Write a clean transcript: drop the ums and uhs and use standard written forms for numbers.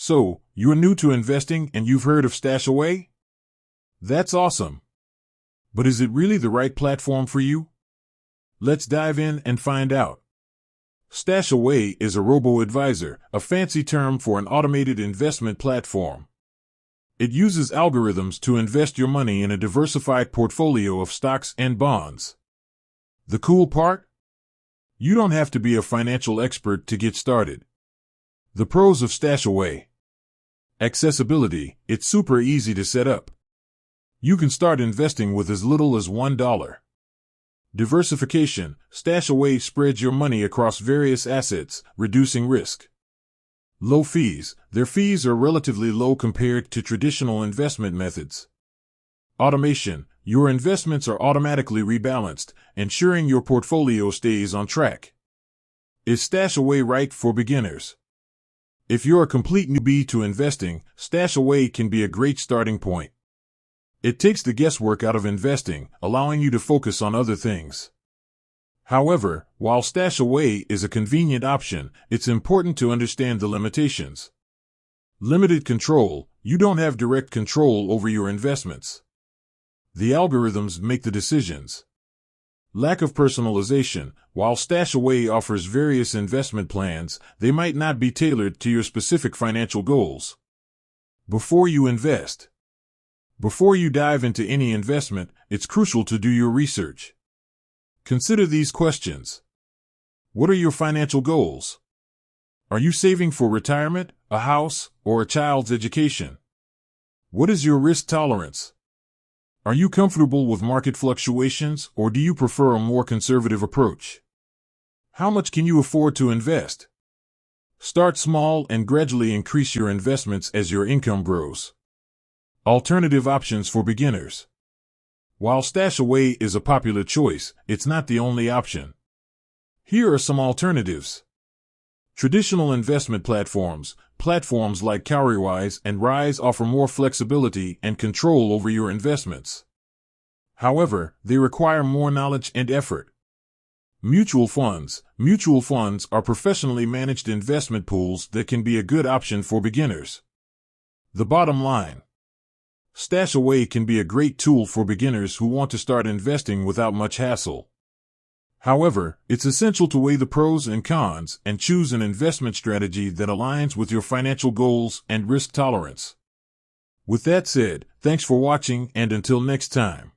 So, you're new to investing and you've heard of StashAway? That's awesome. But is it really the right platform for you? Let's dive in and find out. StashAway is a robo-advisor, a fancy term for an automated investment platform. It uses algorithms to invest your money in a diversified portfolio of stocks and bonds. The cool part? You don't have to be a financial expert to get started. The pros of StashAway. Accessibility: it's super easy to set up. You can start investing with as little as $1. Diversification: StashAway spreads your money across various assets, reducing risk. Low fees: their fees are relatively low compared to traditional investment methods. Automation: your investments are automatically rebalanced, ensuring your portfolio stays on track. Is StashAway right for beginners? If you're a complete newbie to investing, StashAway can be a great starting point. It takes the guesswork out of investing, allowing you to focus on other things. However, while StashAway is a convenient option, it's important to understand the limitations. Limited control: you don't have direct control over your investments. The algorithms make the decisions. Lack of personalization: while StashAway offers various investment plans, they might not be tailored to your specific financial goals. Before you invest. Before you dive into any investment, it's crucial to do your research. Consider these questions. What are your financial goals? Are you saving for retirement, a house, or a child's education? What is your risk tolerance? Are you comfortable with market fluctuations, or do you prefer a more conservative approach? How much can you afford to invest? Start small and gradually increase your investments as your income grows. Alternative options for beginners. While StashAway is a popular choice, it's not the only option. Here are some alternatives. Traditional investment platforms. Platforms like Cowrywise and Rise offer more flexibility and control over your investments. However, they require more knowledge and effort. Mutual funds. Mutual funds are professionally managed investment pools that can be a good option for beginners. The bottom line: StashAway can be a great tool for beginners who want to start investing without much hassle. However, it's essential to weigh the pros and cons and choose an investment strategy that aligns with your financial goals and risk tolerance. With that said, thanks for watching, and until next time.